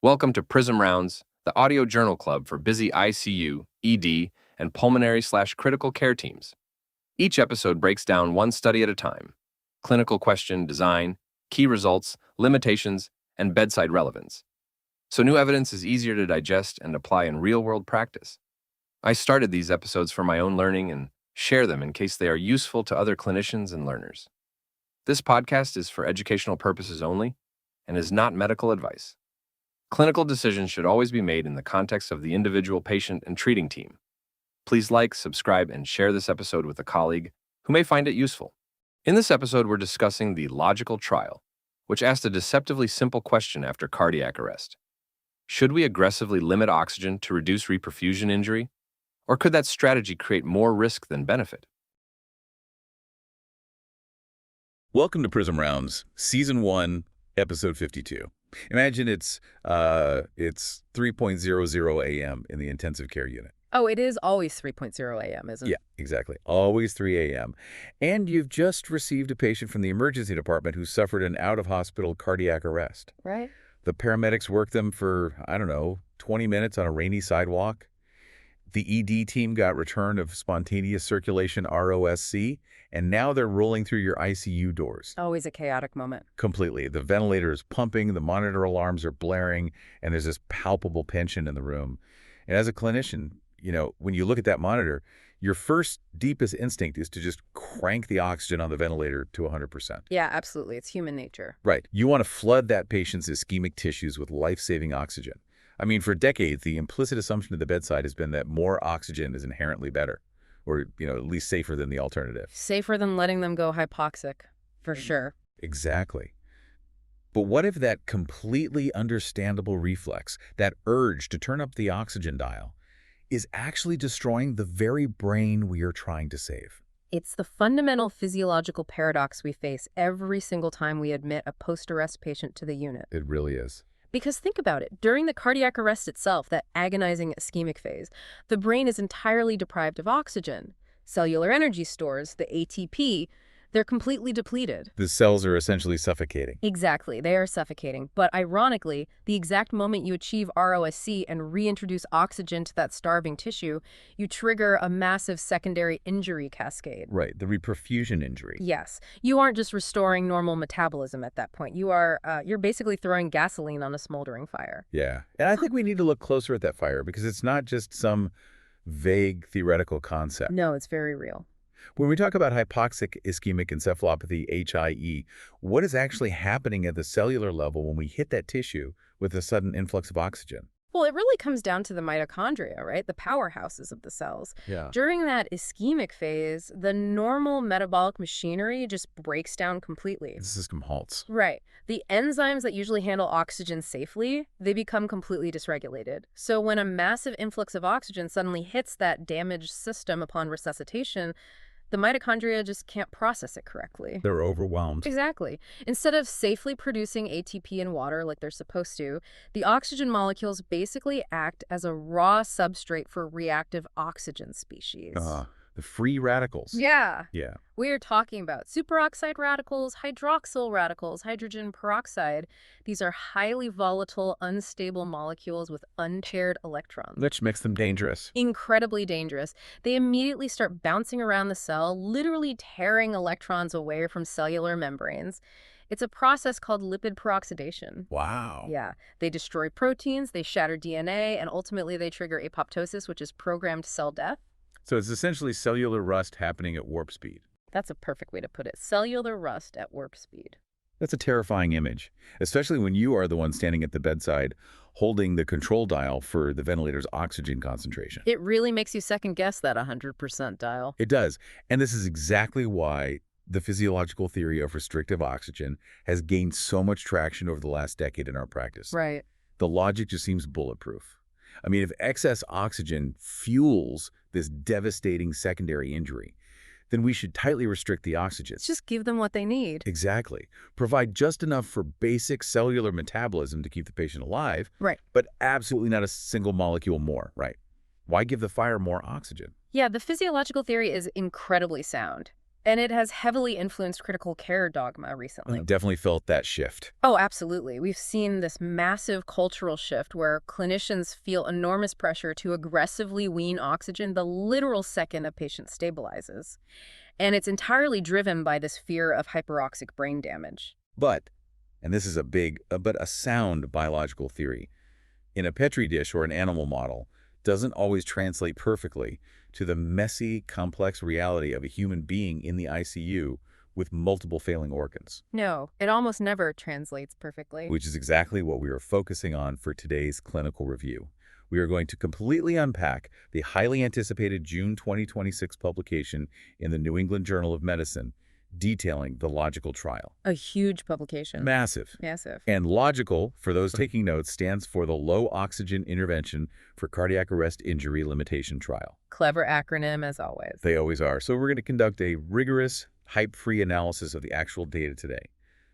Welcome to Prism Rounds, the audio journal club for busy ICU, ED, and pulmonary/critical care teams. Each episode breaks down one study at a time: clinical question, design, key results, limitations, and bedside relevance. So new evidence is easier to digest and apply in real-world practice. I started these episodes for my own learning and share them in case they are useful to other clinicians and learners. This podcast is for educational purposes only and is not medical advice. Clinical decisions should always be made in the context of the individual patient and treating team. Please like, subscribe, and share this episode with a colleague who may find it useful. In this episode, we're discussing the logical trial, which asked a deceptively simple question after cardiac arrest. Should we aggressively limit oxygen to reduce reperfusion injury, or could that strategy create more risk than benefit? Welcome to Prism Rounds, Season 1, Episode 52. Imagine it's 3:00 a.m. in the intensive care unit. Oh, it is always 3:00 a.m., isn't it? Yeah, exactly. Always 3 a.m. And you've just received a patient from the emergency department who suffered an out-of-hospital cardiac arrest. Right. The paramedics worked them for, 20 minutes on a rainy sidewalk. The ED team got return of spontaneous circulation, ROSC, and now they're rolling through your ICU doors. Always a chaotic moment. Completely. The ventilator is pumping, the monitor alarms are blaring, and there's this palpable tension in the room. And as a clinician, when you look at that monitor, your first deepest instinct is to just crank the oxygen on the ventilator to 100%. Yeah, absolutely. It's human nature. Right. You want to flood that patient's ischemic tissues with life-saving oxygen. I mean, for decades, the implicit assumption at the bedside has been that more oxygen is inherently better, or, at least safer than the alternative. Safer than letting them go hypoxic, for sure. Exactly. But what if that completely understandable reflex, that urge to turn up the oxygen dial, is actually destroying the very brain we are trying to save? It's the fundamental physiological paradox we face every single time we admit a post-arrest patient to the unit. It really is. Because think about it, during the cardiac arrest itself, that agonizing ischemic phase, the brain is entirely deprived of oxygen. Cellular energy stores, the ATP, they're completely depleted. The cells are essentially suffocating. Exactly, they are suffocating. But ironically, the exact moment you achieve ROSC and reintroduce oxygen to that starving tissue, you trigger a massive secondary injury cascade. Right, the reperfusion injury. Yes, you aren't just restoring normal metabolism at that point. You're basically throwing gasoline on a smoldering fire. Yeah, and I think we need to look closer at that fire because it's not just some vague theoretical concept. No, it's very real. When we talk about hypoxic ischemic encephalopathy, HIE, what is actually happening at the cellular level when we hit that tissue with a sudden influx of oxygen? Well, it really comes down to the mitochondria, right? The powerhouses of the cells. Yeah. During that ischemic phase, the normal metabolic machinery just breaks down completely. The system halts. Right. The enzymes that usually handle oxygen safely, they become completely dysregulated. So when a massive influx of oxygen suddenly hits that damaged system upon resuscitation, the mitochondria just can't process it correctly. They're overwhelmed. Exactly. Instead of safely producing ATP in water like they're supposed to, the oxygen molecules basically act as a raw substrate for reactive oxygen species. The free radicals. Yeah. Yeah. We're talking about superoxide radicals, hydroxyl radicals, hydrogen peroxide. These are highly volatile, unstable molecules with unpaired electrons. Which makes them dangerous. Incredibly dangerous. They immediately start bouncing around the cell, literally tearing electrons away from cellular membranes. It's a process called lipid peroxidation. Wow. Yeah. They destroy proteins, they shatter DNA, and ultimately they trigger apoptosis, which is programmed cell death. So it's essentially cellular rust happening at warp speed. That's a perfect way to put it. Cellular rust at warp speed. That's a terrifying image, especially when you are the one standing at the bedside holding the control dial for the ventilator's oxygen concentration. It really makes you second guess that 100% dial. It does. And this is exactly why the physiological theory of restrictive oxygen has gained so much traction over the last decade in our practice. Right. The logic just seems bulletproof. I mean, if excess oxygen fuels this devastating secondary injury, then we should tightly restrict the oxygen. Just give them what they need. Exactly. Provide just enough for basic cellular metabolism to keep the patient alive, Right. but absolutely not a single molecule more, right? Why give the fire more oxygen? Yeah, the physiological theory is incredibly sound. And it has heavily influenced critical care dogma recently. Definitely felt that shift. Oh, absolutely. We've seen this massive cultural shift where clinicians feel enormous pressure to aggressively wean oxygen the literal second a patient stabilizes. And it's entirely driven by this fear of hyperoxic brain damage. But, and this is a big, but a sound biological theory, in a Petri dish or an animal model doesn't always translate perfectly to the messy, complex reality of a human being in the ICU with multiple failing organs. No, it almost never translates perfectly. Which is exactly what we are focusing on for today's clinical review. We are going to completely unpack the highly anticipated June 2026 publication in the New England Journal of Medicine detailing the logical trial. A huge publication. Massive. Massive. And logical, for those taking notes, stands for the Low Oxygen Intervention for Cardiac Arrest Injury Limitation Trial. Clever acronym, as always. They always are. So we're going to conduct a rigorous, hype-free analysis of the actual data today.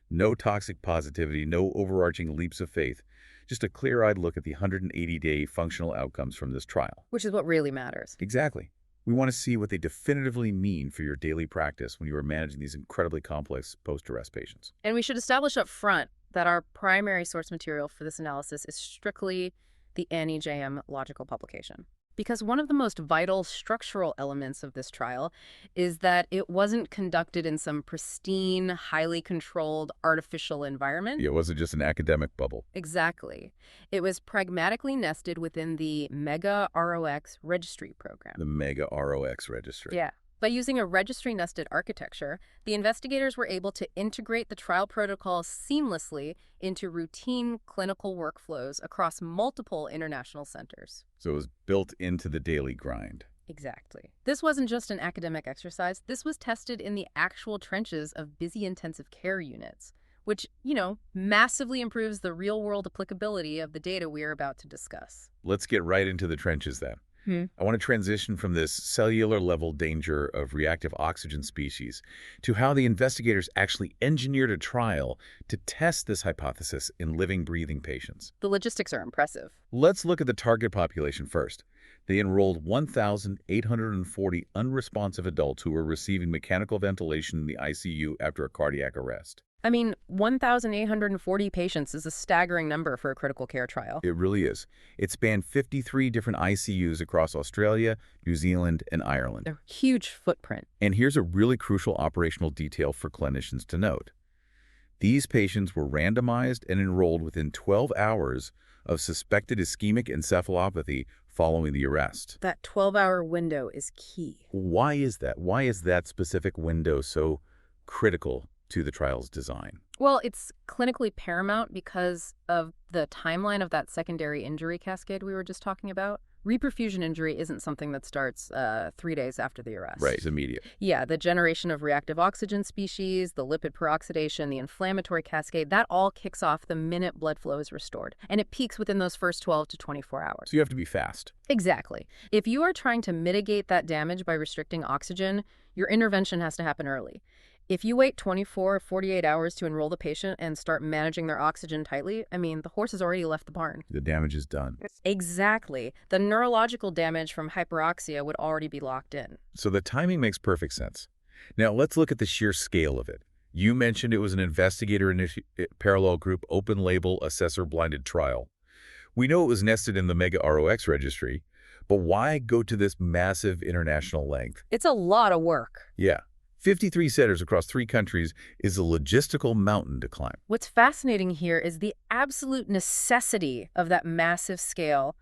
No toxic positivity, no overarching leaps of faith. Just a clear-eyed look at the 180-day functional outcomes from this trial. Which is what really matters. Exactly. We want to see what they definitively mean for your daily practice when you are managing these incredibly complex post-arrest patients. And we should establish up front that our primary source material for this analysis is strictly the NEJM logical publication. Because one of the most vital structural elements of this trial is that it wasn't conducted in some pristine, highly controlled, artificial environment. It wasn't just an academic bubble. Exactly. It was pragmatically nested within the MEGA ROX registry program. The MEGA ROX registry. Yeah. By using a registry-nested architecture, the investigators were able to integrate the trial protocol seamlessly into routine clinical workflows across multiple international centers. So it was built into the daily grind. Exactly. This wasn't just an academic exercise. This was tested in the actual trenches of busy intensive care units, which, massively improves the real-world applicability of the data we're about to discuss. Let's get right into the trenches then. I want to transition from this cellular-level danger of reactive oxygen species to how the investigators actually engineered a trial to test this hypothesis in living, breathing patients. The logistics are impressive. Let's look at the target population first. They enrolled 1,840 unresponsive adults who were receiving mechanical ventilation in the ICU after a cardiac arrest. 1,840 patients is a staggering number for a critical care trial. It really is. It spanned 53 different ICUs across Australia, New Zealand, and Ireland. A huge footprint. And here's a really crucial operational detail for clinicians to note. These patients were randomized and enrolled within 12 hours of suspected ischemic encephalopathy following the arrest. That 12-hour window is key. Why is that? Why is that specific window so critical to the trial's design? Well, it's clinically paramount because of the timeline of that secondary injury cascade we were just talking about. Reperfusion injury isn't something that starts 3 days after the arrest. Right, it's immediate. Yeah, the generation of reactive oxygen species, the lipid peroxidation, the inflammatory cascade, that all kicks off the minute blood flow is restored. And it peaks within those first 12 to 24 hours. So you have to be fast. Exactly. If you are trying to mitigate that damage by restricting oxygen, your intervention has to happen early. If you wait 24 or 48 hours to enroll the patient and start managing their oxygen tightly, the horse has already left the barn. The damage is done. Exactly. The neurological damage from hyperoxia would already be locked in. So the timing makes perfect sense. Now let's look at the sheer scale of it. You mentioned it was an investigator-initiated parallel group open-label assessor-blinded trial. We know it was nested in the MEGA ROX registry, but why go to this massive international length? It's a lot of work. Yeah. 53 centers across 3 countries is a logistical mountain to climb. What's fascinating here is the absolute necessity of that massive scale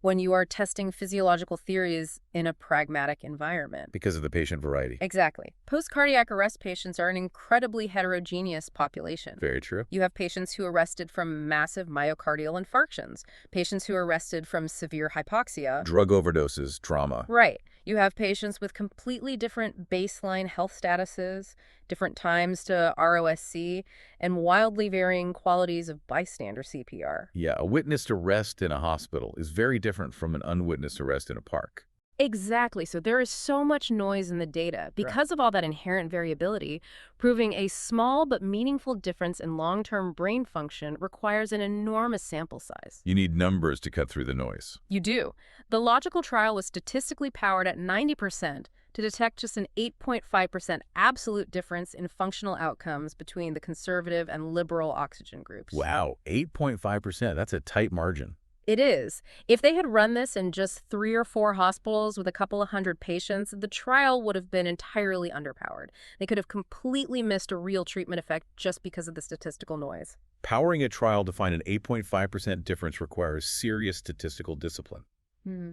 when you are testing physiological theories in a pragmatic environment. Because of the patient variety. Exactly. Post-cardiac arrest patients are an incredibly heterogeneous population. Very true. You have patients who arrested from massive myocardial infarctions, patients who arrested from severe hypoxia. Drug overdoses, trauma. Right. You have patients with completely different baseline health statuses, different times to ROSC, and wildly varying qualities of bystander CPR. Yeah, a witnessed arrest in a hospital is very different from an unwitnessed arrest in a park. Exactly. So there is so much noise in the data. Because of all that inherent variability, proving a small but meaningful difference in long-term brain function requires an enormous sample size. You need numbers to cut through the noise. You do. The logical trial was statistically powered at 90% to detect just an 8.5% absolute difference in functional outcomes between the conservative and liberal oxygen groups. Wow, 8.5%. That's a tight margin. It is. If they had run this in just 3 or 4 hospitals with a couple of hundred patients, the trial would have been entirely underpowered. They could have completely missed a real treatment effect just because of the statistical noise. Powering a trial to find an 8.5% difference requires serious statistical discipline. Hmm.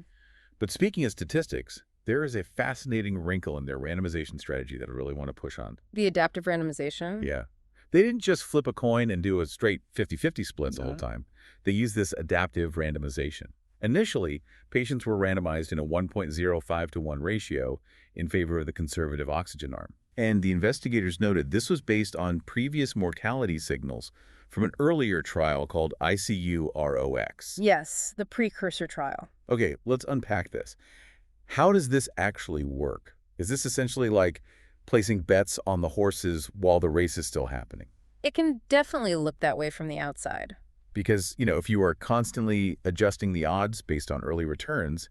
But speaking of statistics, there is a fascinating wrinkle in their randomization strategy that I really want to push on. The adaptive randomization? Yeah. They didn't just flip a coin and do a straight 50-50 split the whole time. They used this adaptive randomization. Initially, patients were randomized in a 1.05 to 1 ratio in favor of the conservative oxygen arm. And the investigators noted this was based on previous mortality signals from an earlier trial called ICU-ROX. Yes, the precursor trial. Okay, let's unpack this. How does this actually work? Is this essentially like placing bets on the horses while the race is still happening? It can definitely look that way from the outside. Because, if you are constantly adjusting the odds based on early returns,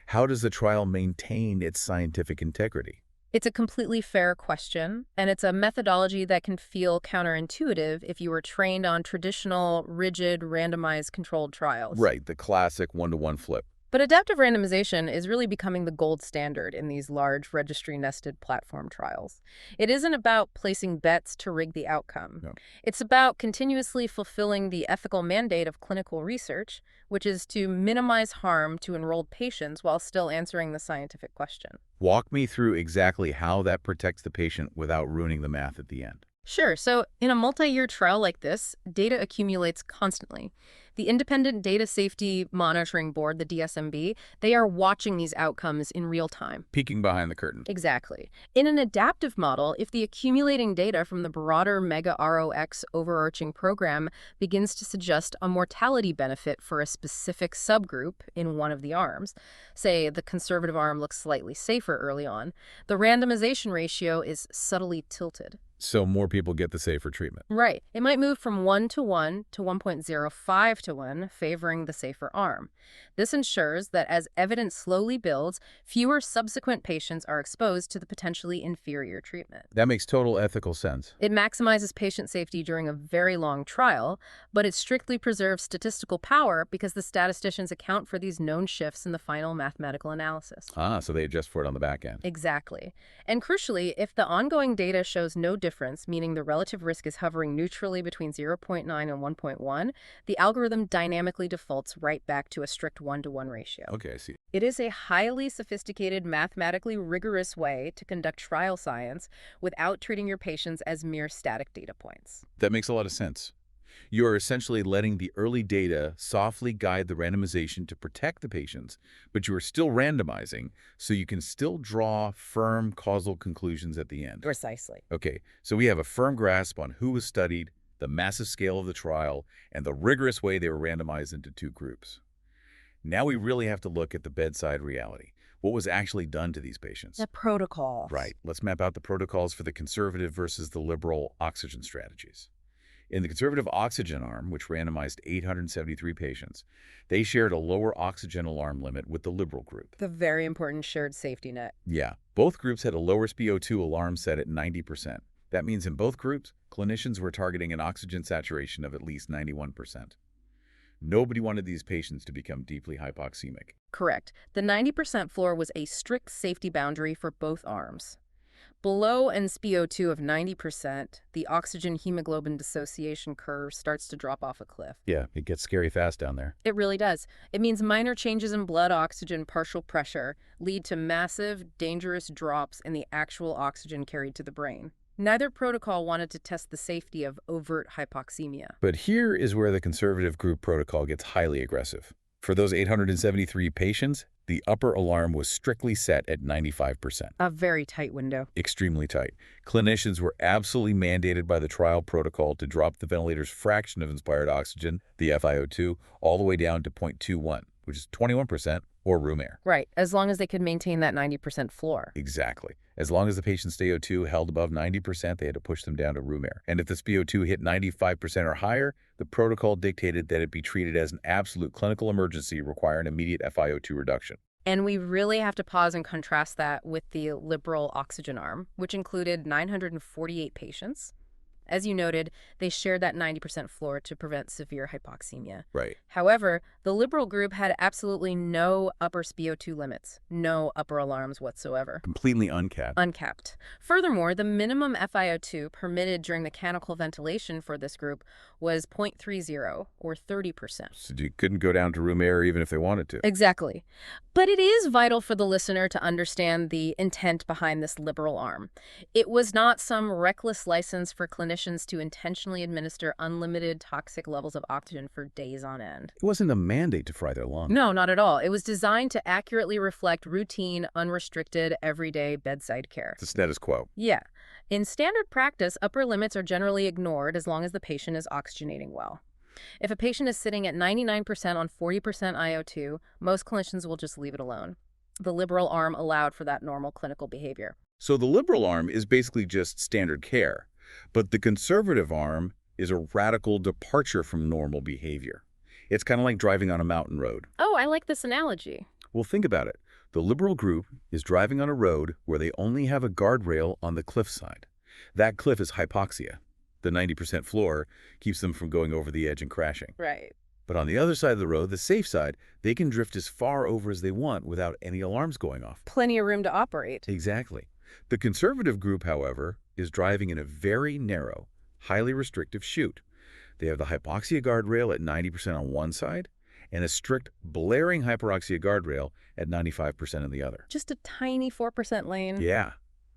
how does the trial maintain its scientific integrity? It's a completely fair question, and it's a methodology that can feel counterintuitive if you were trained on traditional, rigid, randomized controlled trials. Right, the classic one-to-one flip. But adaptive randomization is really becoming the gold standard in these large registry-nested platform trials. It isn't about placing bets to rig the outcome. No. It's about continuously fulfilling the ethical mandate of clinical research, which is to minimize harm to enrolled patients while still answering the scientific question. Walk me through exactly how that protects the patient without ruining the math at the end. Sure. So in a multi-year trial like this, data accumulates constantly. The Independent Data Safety Monitoring Board, the DSMB, they are watching these outcomes in real time. Peeking behind the curtain. Exactly. In an adaptive model, if the accumulating data from the broader mega ROX overarching program begins to suggest a mortality benefit for a specific subgroup in one of the arms, say the conservative arm looks slightly safer early on, the randomization ratio is subtly tilted. So more people get the safer treatment. Right. It might move from 1 to 1 to 1.05 to 1, favoring the safer arm. This ensures that as evidence slowly builds, fewer subsequent patients are exposed to the potentially inferior treatment. That makes total ethical sense. It maximizes patient safety during a very long trial, but it strictly preserves statistical power because the statisticians account for these known shifts in the final mathematical analysis. So they adjust for it on the back end. Exactly. And crucially, if the ongoing data shows no difference, meaning the relative risk is hovering neutrally between 0.9 and 1.1, the algorithm dynamically defaults right back to a strict 1-to-1 ratio. Okay, I see. It is a highly sophisticated, mathematically rigorous way to conduct trial science without treating your patients as mere static data points. That makes a lot of sense. You are essentially letting the early data softly guide the randomization to protect the patients, but you are still randomizing, so you can still draw firm causal conclusions at the end. Precisely. Okay, so we have a firm grasp on who was studied, the massive scale of the trial, and the rigorous way they were randomized into 2 groups. Now we really have to look at the bedside reality. What was actually done to these patients? The protocols. Right. Let's map out the protocols for the conservative versus the liberal oxygen strategies. In the conservative oxygen arm, which randomized 873 patients, they shared a lower oxygen alarm limit with the liberal group. The very important shared safety net. Yeah, both groups had a lower SpO2 alarm set at 90%. That means in both groups, clinicians were targeting an oxygen saturation of at least 91%. Nobody wanted these patients to become deeply hypoxemic. Correct. The 90% floor was a strict safety boundary for both arms. Below an SpO2 of 90%, the oxygen hemoglobin dissociation curve starts to drop off a cliff. Yeah, it gets scary fast down there. It really does. It means minor changes in blood oxygen partial pressure lead to massive, dangerous drops in the actual oxygen carried to the brain. Neither protocol wanted to test the safety of overt hypoxemia. But here is where the conservative group protocol gets highly aggressive. For those 873 patients, the upper alarm was strictly set at 95%. A very tight window. Extremely tight. Clinicians were absolutely mandated by the trial protocol to drop the ventilator's fraction of inspired oxygen, the FiO2, all the way down to 0.21, which is 21%, or room air. Right, as long as they could maintain that 90% floor. Exactly. As long as the patient's SpO2 held above 90%, they had to push them down to room air. And if the SpO2 hit 95% or higher, the protocol dictated that it be treated as an absolute clinical emergency requiring immediate FiO2 reduction. And we really have to pause and contrast that with the liberal oxygen arm, which included 948 patients. As you noted, they shared that 90% floor to prevent severe hypoxemia. Right. However, the liberal group had absolutely no upper SpO2 limits, no upper alarms whatsoever. Completely uncapped. Uncapped. Furthermore, the minimum FiO2 permitted during mechanical ventilation for this group was 0.30, or 30%. So you couldn't go down to room air even if they wanted to. Exactly. But it is vital for the listener to understand the intent behind this liberal arm. It was not some reckless license for clinicians to intentionally administer unlimited toxic levels of oxygen for days on end. It wasn't a mandate to fry their lungs. No, not at all. It was designed to accurately reflect routine, unrestricted, everyday bedside care. It's the status quo. Yeah. In standard practice, upper limits are generally ignored as long as the patient is oxygenating well. If a patient is sitting at 99% on 40% IO2, most clinicians will just leave it alone. The liberal arm allowed for that normal clinical behavior. So the liberal arm is basically just standard care, but the conservative arm is a radical departure from normal behavior. It's kind of like driving on a mountain road. Oh, I like this analogy. Well, think about it. The liberal group is driving on a road where they only have a guardrail on the cliffside. That cliff is hypoxia. The 90% floor keeps them from going over the edge and crashing. Right. But on the other side of the road, the safe side, they can drift as far over as they want without any alarms going off. Plenty of room to operate. Exactly. The conservative group, however, is driving in a very narrow, highly restrictive chute. They have the hypoxia guardrail at 90% on one side and a strict blaring hyperoxia guardrail at 95% on the other. Just a tiny 4% lane. Yeah.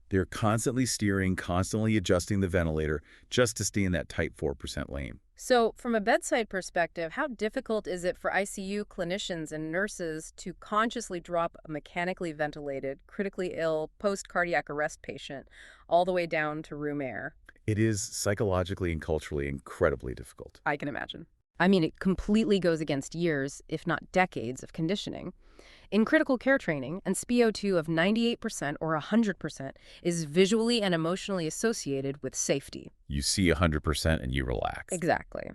They're constantly steering, constantly adjusting the ventilator just to stay in that tight 4% lane. So, from a bedside perspective, how difficult is it for ICU clinicians and nurses to consciously drop a mechanically ventilated, critically ill, post-cardiac arrest patient all the way down to room air? It is psychologically and culturally incredibly difficult. I can imagine. I mean, it completely goes against years, if not decades, of conditioning. In critical care training, an SpO2 of 98% or 100% is visually and emotionally associated with safety. You see 100% and you relax. Exactly.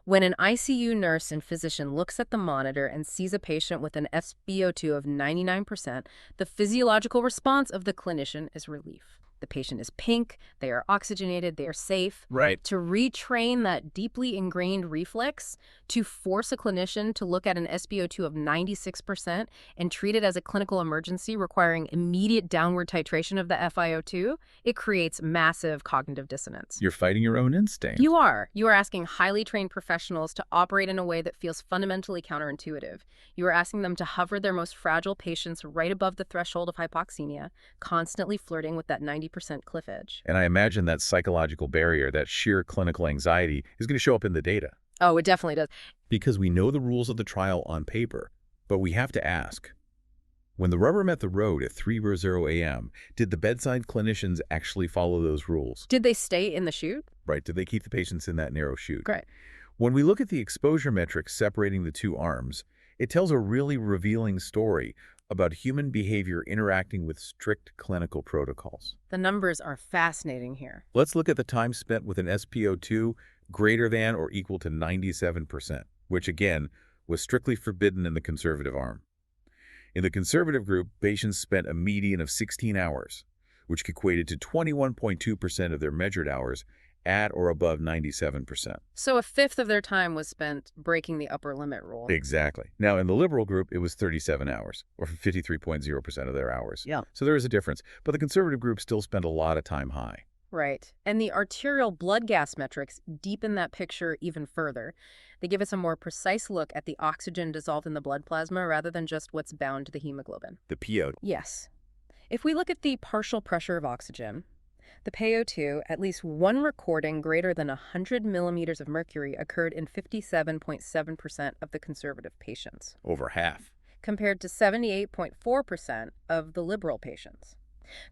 When an ICU nurse and physician looks at the monitor and sees a patient with an SpO2 of 99%, the physiological response of the clinician is relief. The patient is pink, they are oxygenated, they are safe. Right. To retrain that deeply ingrained reflex, to force a clinician to look at an SpO2 of 96% and treat it as a clinical emergency requiring immediate downward titration of the FiO2, it creates massive cognitive dissonance. You're fighting your own instinct. You are. You are asking highly trained professionals to operate in a way that feels fundamentally counterintuitive. You are asking them to hover their most fragile patients right above the threshold of hypoxemia, constantly flirting with that 90% cliff edge. And I imagine that psychological barrier, that sheer clinical anxiety, is going to show up in the data. Oh, it definitely does. Because we know the rules of the trial on paper, but we have to ask, when the rubber met the road at 3:00 a.m., did the bedside clinicians actually follow those rules? Did they stay in the chute? Right, did they keep the patients in that narrow chute? Great. When we look at the exposure metrics separating the two arms, it tells a really revealing story about human behavior interacting with strict clinical protocols. The numbers are fascinating here. Let's look at the time spent with an SpO2 greater than or equal to 97%, which again was strictly forbidden in the conservative arm. In the conservative group, patients spent a median of 16 hours, which equated to 21.2% of their measured hours at or above 97%. So a fifth of their time was spent breaking the upper limit rule. Exactly. Now, in the liberal group, it was 37 hours, or 53.0% of their hours. Yeah. So there is a difference. But the conservative group still spent a lot of time high. Right. And the arterial blood gas metrics deepen that picture even further. They give us a more precise look at the oxygen dissolved in the blood plasma rather than just what's bound to the hemoglobin. The PO. Yes. If we look at the partial pressure of oxygen, the PO2, at least one recording greater than 100 millimeters of mercury occurred in 57.7% of the conservative patients, Over half. compared to 78.4% of the liberal patients.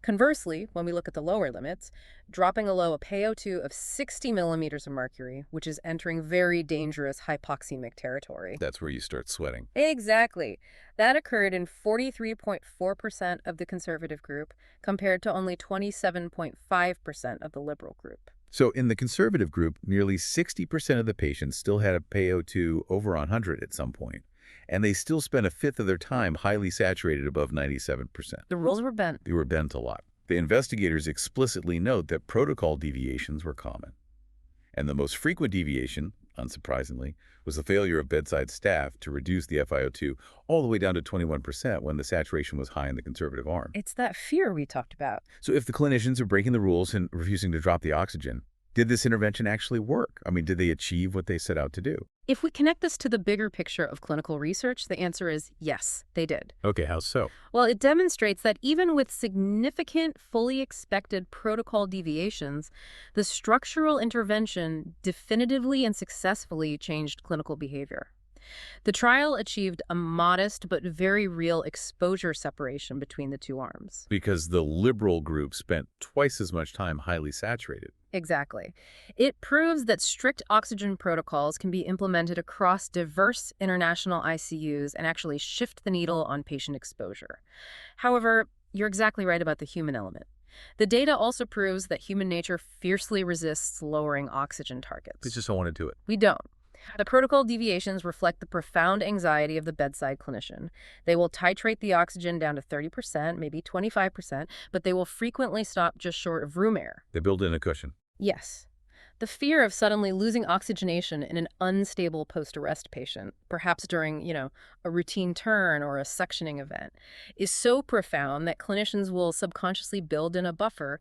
Conversely, when we look at the lower limits, dropping below a PO2 of 60 millimeters of mercury, which is entering very dangerous hypoxemic territory. That's where you start sweating. Exactly. That occurred in 43.4% of the conservative group, compared to only 27.5% of the liberal group. So in the conservative group, nearly 60% of the patients still had a PO2 over 100 at some point, and they still spent a fifth of their time highly saturated above 97%. The rules were bent. They were bent a lot. The investigators explicitly note that protocol deviations were common. And the most frequent deviation, unsurprisingly, was the failure of bedside staff to reduce the FiO2 all the way down to 21% when the saturation was high in the conservative arm. It's that fear we talked about. So if the clinicians are breaking the rules and refusing to drop the oxygen, did this intervention actually work? I mean, did they achieve what they set out to do? If we connect this to the bigger picture of clinical research, the answer is yes, they did. Okay, how so? Well, it demonstrates that even with significant, fully expected protocol deviations, the structural intervention definitively and successfully changed clinical behavior. The trial achieved a modest but very real exposure separation between the two arms. Because the liberal group spent twice as much time highly saturated. Exactly. It proves that strict oxygen protocols can be implemented across diverse international ICUs and actually shift the needle on patient exposure. However, you're exactly right about the human element. The data also proves that human nature fiercely resists lowering oxygen targets. They just don't want to do it. We don't. The protocol deviations reflect the profound anxiety of the bedside clinician. They will titrate the oxygen down to 30%, maybe 25%, but they will frequently stop just short of room air. They build in a cushion. Yes. The fear of suddenly losing oxygenation in an unstable post-arrest patient, perhaps during, a routine turn or a suctioning event, is so profound that clinicians will subconsciously build in a buffer,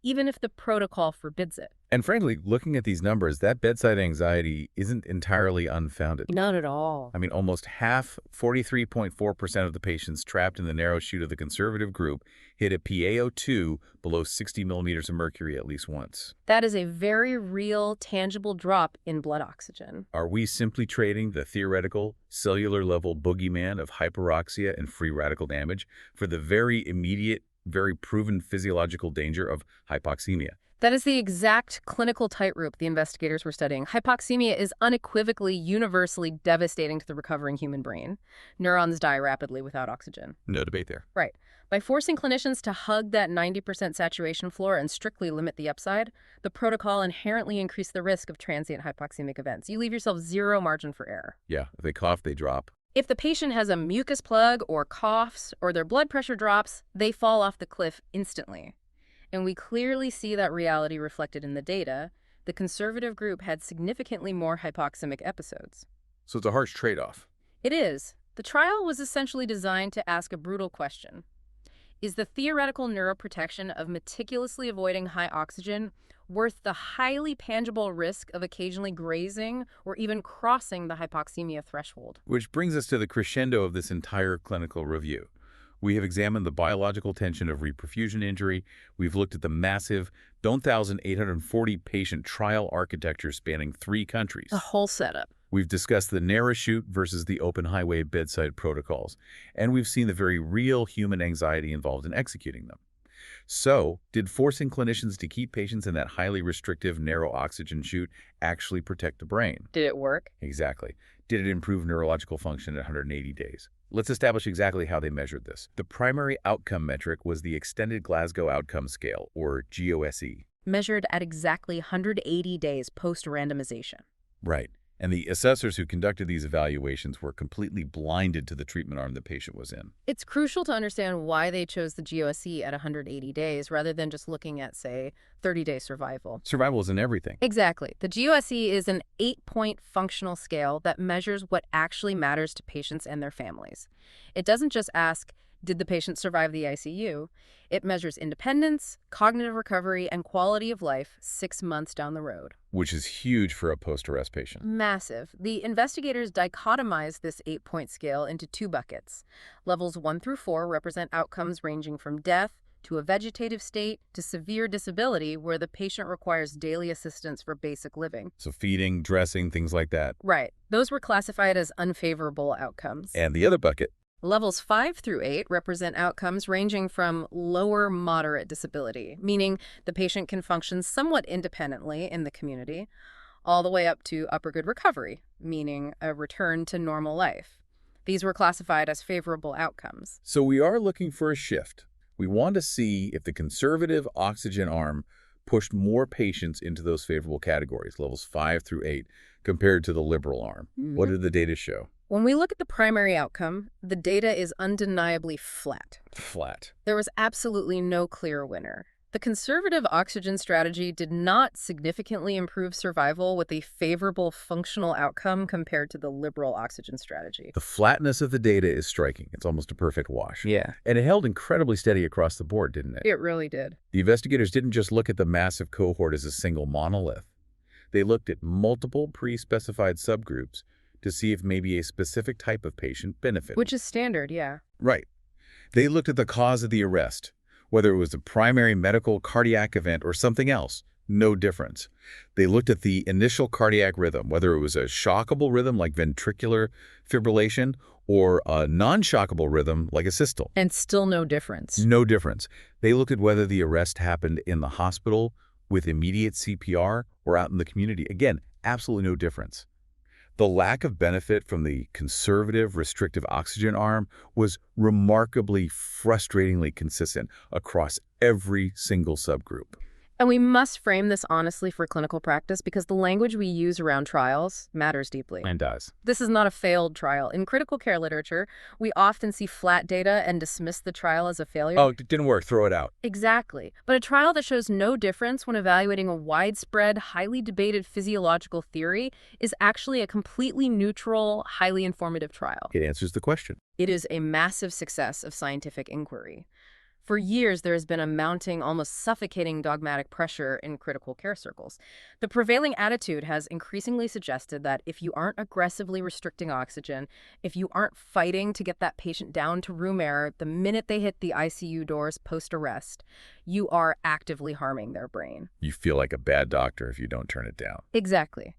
even if the protocol forbids it. And frankly, looking at these numbers, that bedside anxiety isn't entirely unfounded. Not at all. I mean, almost half, 43.4% of the patients trapped in the narrow chute of the conservative group hit a PaO2 below 60 millimeters of mercury at least once. That is a very real, tangible drop in blood oxygen. Are we simply trading the theoretical, cellular-level boogeyman of hyperoxia and free radical damage for the very immediate, very proven physiological danger of hypoxemia? That is the exact clinical tightrope the investigators were studying. Hypoxemia is unequivocally, universally devastating to the recovering human brain. Neurons die rapidly without oxygen. No debate there. Right. By forcing clinicians to hug that 90% saturation floor and strictly limit the upside, the protocol inherently increased the risk of transient hypoxemic events. You leave yourself zero margin for error. Yeah, if they cough, they drop. If the patient has a mucus plug or coughs or their blood pressure drops, they fall off the cliff instantly. And we clearly see that reality reflected in the data. The conservative group had significantly more hypoxemic episodes. So it's a harsh trade-off. It is. The trial was essentially designed to ask a brutal question. Is the theoretical neuroprotection of meticulously avoiding high oxygen worth the highly tangible risk of occasionally grazing or even crossing the hypoxemia threshold? Which brings us to the crescendo of this entire clinical review. We have examined the biological tension of reperfusion injury. We've looked at the massive 1,840 patient trial architecture spanning 3 countries. The whole setup. We've discussed the narrow chute versus the open highway bedside protocols, and we've seen the very real human anxiety involved in executing them. So, did forcing clinicians to keep patients in that highly restrictive, narrow oxygen chute actually protect the brain? Did it work? Exactly. Did it improve neurological function at 180 days? Let's establish exactly how they measured this. The primary outcome metric was the Extended Glasgow Outcome Scale, or GOSE. Measured at exactly 180 days post-randomization. Right. And the assessors who conducted these evaluations were completely blinded to the treatment arm the patient was in. It's crucial to understand why they chose the GOSE at 180 days rather than just looking at, say, 30-day survival. Survival isn't everything. Exactly. The GOSE is an 8-point functional scale that measures what actually matters to patients and their families. It doesn't just ask, did the patient survive the ICU? It measures independence, cognitive recovery, and quality of life 6 months down the road. Which is huge for a post-arrest patient. Massive. The investigators dichotomized this 8-point scale into 2 buckets. Levels 1 through 4 represent outcomes ranging from death to a vegetative state to severe disability where the patient requires daily assistance for basic living. So feeding, dressing, things like that. Right. Those were classified as unfavorable outcomes. And the other bucket. Levels 5 through 8 represent outcomes ranging from lower moderate disability, meaning the patient can function somewhat independently in the community, all the way up to upper good recovery, meaning a return to normal life. These were classified as favorable outcomes. So we are looking for a shift. We want to see if the conservative oxygen arm pushed more patients into those favorable categories, levels 5 through 8, compared to the liberal arm. What did the data show? When we look at the primary outcome, the data is undeniably flat. Flat. There was absolutely no clear winner. The conservative oxygen strategy did not significantly improve survival with a favorable functional outcome compared to the liberal oxygen strategy. The flatness of the data is striking. It's almost a perfect wash. Yeah, And it held incredibly steady across the board, didn't it? it really did. The investigators didn't just look at the massive cohort as a single monolith. They looked at multiple pre-specified subgroups to see if maybe a specific type of patient benefited. Which is standard, yeah. Right. They looked at the cause of the arrest, whether it was a primary medical cardiac event or something else. No difference. They looked at the initial cardiac rhythm, whether it was a shockable rhythm like ventricular fibrillation or a non-shockable rhythm like a systole. And still no difference. No difference. They looked at whether the arrest happened in the hospital with immediate CPR or out in the community. Again, absolutely no difference. The lack of benefit from the conservative restrictive oxygen arm was remarkably frustratingly consistent across every single subgroup. And we must frame this honestly for clinical practice because the language we use around trials matters deeply. And does. This is not a failed trial. In critical care literature, we often see flat data and dismiss the trial as a failure. Oh, it didn't work. Throw it out. Exactly. But a trial that shows no difference when evaluating a widespread, highly debated physiological theory is actually a completely neutral, highly informative trial. It answers the question. It is a massive success of scientific inquiry. For years, there has been a mounting, almost suffocating dogmatic pressure in critical care circles. The prevailing attitude has increasingly suggested that if you aren't aggressively restricting oxygen, if you aren't fighting to get that patient down to room air the minute they hit the ICU doors post-arrest, you are actively harming their brain. You feel like a bad doctor if you don't turn it down. Exactly.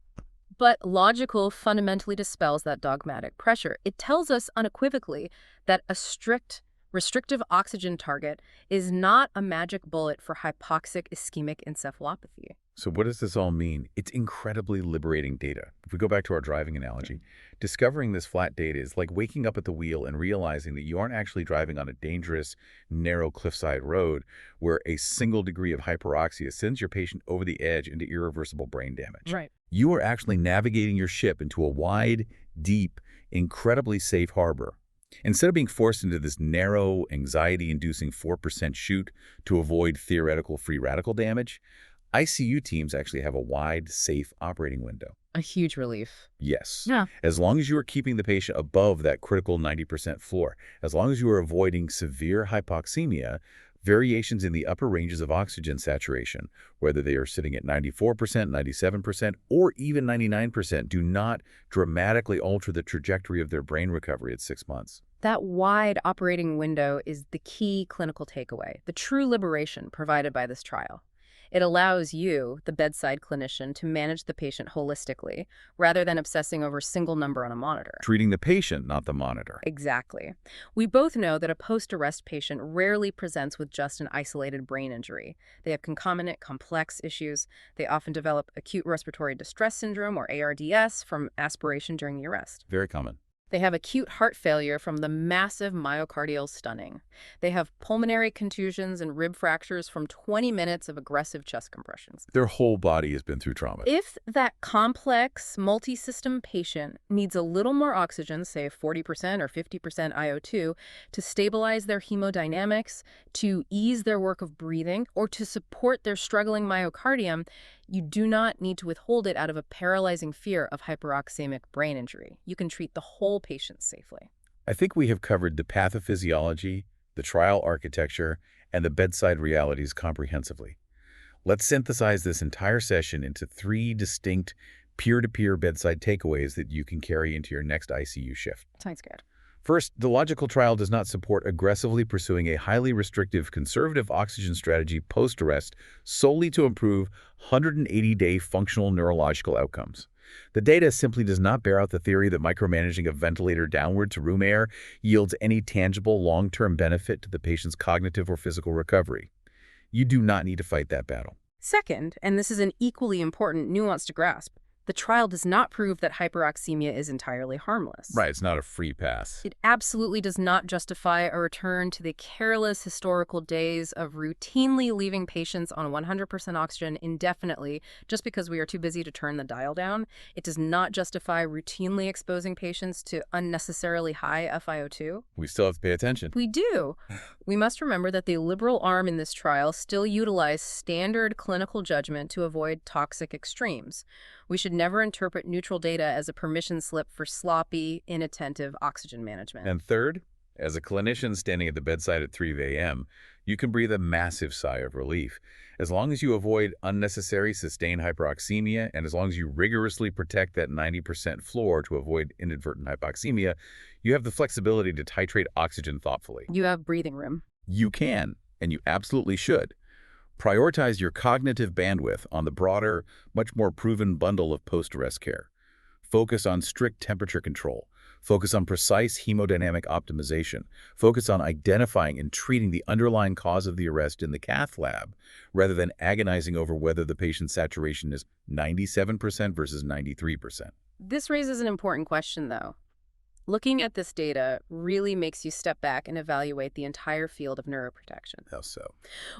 But logical fundamentally dispels that dogmatic pressure. It tells us unequivocally that a strict restrictive oxygen target is not a magic bullet for hypoxic ischemic encephalopathy. So what does this all mean? It's incredibly liberating data. If we go back to our driving analogy, discovering this flat data is like waking up at the wheel and realizing that you aren't actually driving on a dangerous, narrow cliffside road where a single degree of hyperoxia sends your patient over the edge into irreversible brain damage. Right. You are actually navigating your ship into a wide, deep, incredibly safe harbor. Instead of being forced into this narrow, anxiety-inducing 4% chute to avoid theoretical free radical damage, ICU teams actually have a wide, safe operating window. A huge relief. Yes. Yeah. As long as you are keeping the patient above that critical 90% floor, as long as you are avoiding severe hypoxemia, variations in the upper ranges of oxygen saturation, whether they are sitting at 94%, 97%, or even 99%, do not dramatically alter the trajectory of their brain recovery at 6 months. That wide operating window is the key clinical takeaway, the true liberation provided by this trial. It allows you, the bedside clinician, to manage the patient holistically, rather than obsessing over a single number on a monitor. Treating the patient, not the monitor. Exactly. We both know that a post-arrest patient rarely presents with just an isolated brain injury. They have concomitant, complex issues. They often develop acute respiratory distress syndrome, or ARDS, from aspiration during the arrest. Very common. They have acute heart failure from the massive myocardial stunning. They have pulmonary contusions and rib fractures from 20 minutes of aggressive chest compressions. Their whole body has been through trauma. If that complex, multi-system patient needs a little more oxygen, say 40% or 50% IO2, to stabilize their hemodynamics, to ease their work of breathing, or to support their struggling myocardium, you do not need to withhold it out of a paralyzing fear of hyperoxemic brain injury. You can treat the whole patient safely. I think we have covered the pathophysiology, the trial architecture, and the bedside realities comprehensively. Let's synthesize this entire session into 3 distinct peer-to-peer bedside takeaways that you can carry into your next ICU shift. Sounds good. First, the logical trial does not support aggressively pursuing a highly restrictive conservative oxygen strategy post-arrest solely to improve 180-day functional neurological outcomes. The data simply does not bear out the theory that micromanaging a ventilator downward to room air yields any tangible long-term benefit to the patient's cognitive or physical recovery. You do not need to fight that battle. Second, and this is an equally important nuance to grasp, the trial does not prove that hyperoxemia is entirely harmless. Right, it's not a free pass. It absolutely does not justify a return to the careless historical days of routinely leaving patients on 100% oxygen indefinitely just because we are too busy to turn the dial down. It does not justify routinely exposing patients to unnecessarily high FiO2. We still have to pay attention. We do. We must remember that the liberal arm in this trial still utilized standard clinical judgment to avoid toxic extremes. We should never interpret neutral data as a permission slip for sloppy, inattentive oxygen management. And third, as a clinician standing at the bedside at 3 a.m., you can breathe a massive sigh of relief. As long as you avoid unnecessary sustained hyperoxemia, and as long as you rigorously protect that 90% floor to avoid inadvertent hypoxemia, you have the flexibility to titrate oxygen thoughtfully. You have breathing room. You can, and you absolutely should. Prioritize your cognitive bandwidth on the broader, much more proven bundle of post-arrest care. Focus on strict temperature control. Focus on precise hemodynamic optimization. Focus on identifying and treating the underlying cause of the arrest in the cath lab, rather than agonizing over whether the patient's saturation is 97% versus 93%. This raises an important question, though. Looking at this data really makes you step back and evaluate the entire field of neuroprotection. How so?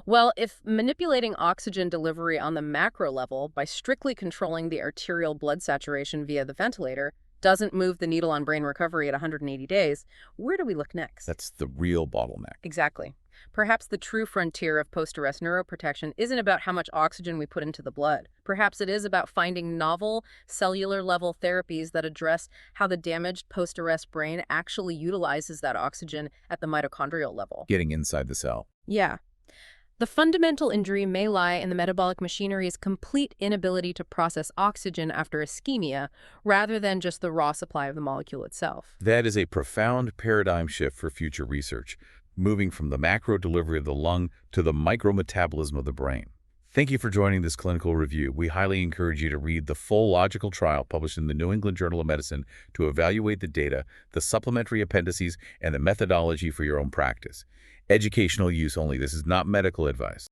Well, if manipulating oxygen delivery on the macro level by strictly controlling the arterial blood saturation via the ventilator doesn't move the needle on brain recovery at 180 days, where do we look next? That's the real bottleneck. Exactly. Perhaps the true frontier of post-arrest neuroprotection isn't about how much oxygen we put into the blood. Perhaps it is about finding novel, cellular-level therapies that address how the damaged post-arrest brain actually utilizes that oxygen at the mitochondrial level. Getting inside the cell. Yeah. The fundamental injury may lie in the metabolic machinery's complete inability to process oxygen after ischemia, rather than just the raw supply of the molecule itself. That is a profound paradigm shift for future research, moving from the macro delivery of the lung to the micrometabolism of the brain. Thank you for joining this clinical review. We highly encourage you to read the full logical trial published in the New England Journal of Medicine to evaluate the data, the supplementary appendices, and the methodology for your own practice. Educational use only. This is not medical advice.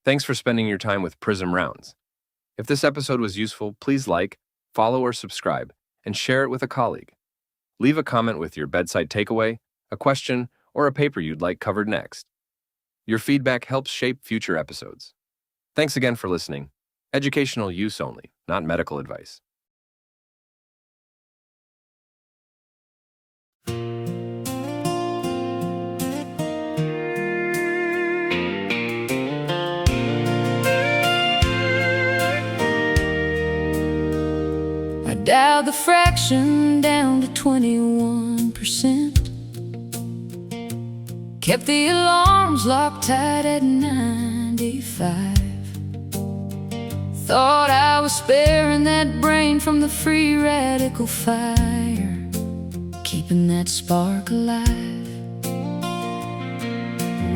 Thanks for spending your time with Prism Rounds. If this episode was useful, please like, follow, or subscribe, and share it with a colleague. Leave a comment with your bedside takeaway, a question, or a paper you'd like covered next. Your feedback helps shape future episodes. Thanks again for listening. Educational use only, not medical advice. I dialed the fraction down to 21%. Kept the alarms locked tight at 95. Thought I was sparing that brain from the free radical fire, keeping that spark alive.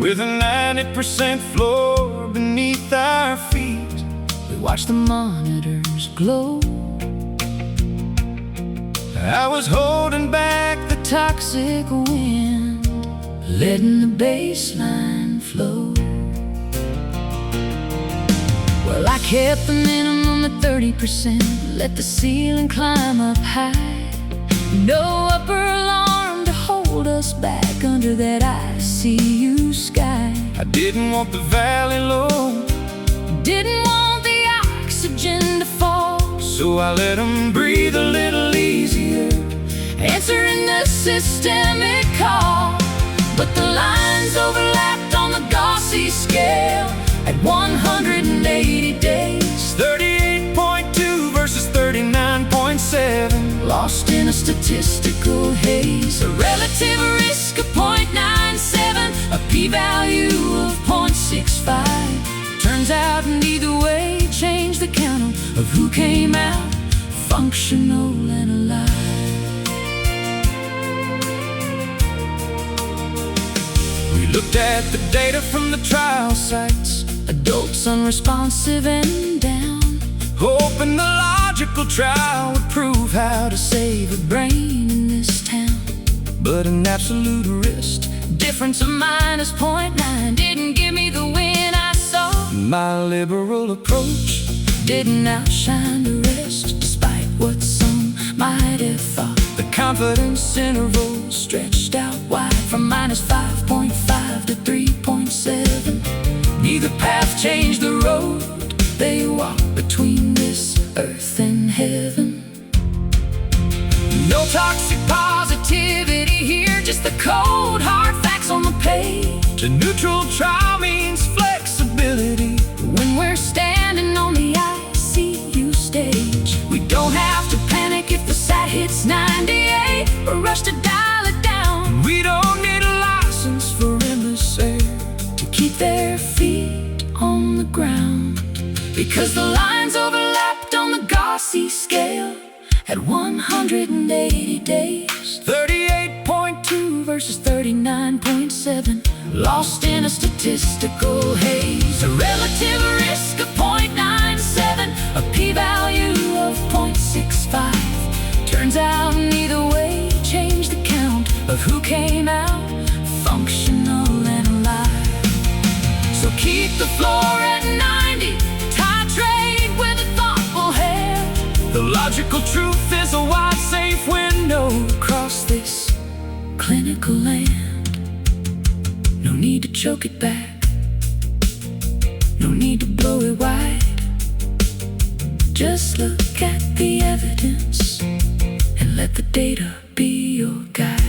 With a 90% floor beneath our feet, We watched the monitors glow. I was holding back the Toxic wind, letting the baseline flow. Well, I kept the minimum at 30%, let the ceiling climb up high. No upper alarm to hold us back under that ICU sky. I didn't want the valley low, Didn't want the oxygen to fall, so I let them breathe a little easier. answering the systemic call. But the lines overlapped on the Gaussy scale at 180 days. 38.2 versus 39.7. Lost in a statistical haze. A relative risk of 0.97, a p-value of 0.65. Turns out neither way changed the count of who came out functional and alive. We looked at the data from the trial sites, Adults unresponsive and down, hoping the logical trial would prove how to save a brain in this town. but an absolute risk. Difference of minus 0.9 didn't give me the win I saw. My liberal approach didn't outshine the rest, despite what some might have thought. The confidence interval stretched out wide from -5.5 to 3.7. Neither path changed the road they walked between this earth and heaven. No toxic positivity here, just the cold hard facts on the page. A neutral trial means flexibility. When we're standing on the ICU stage, we don't have to panic if the sat hits 98 or rush to dial it down. We don't need a license for endless air To keep their feet on the ground, because the lines overlapped on the Gaussy scale at 180 days. 38.2 versus 39.7, lost in a statistical haze. A relative risk of 0.97, a p-value of 0.65. Turns out neither way changed the count of who came out functional and alive. So keep the floor at 90, titrate with a thoughtful hair. The logical truth is a wide, safe window Across this clinical land, no need to choke it back, no need to blow it wide. Just look at the evidence and let the data be your guide.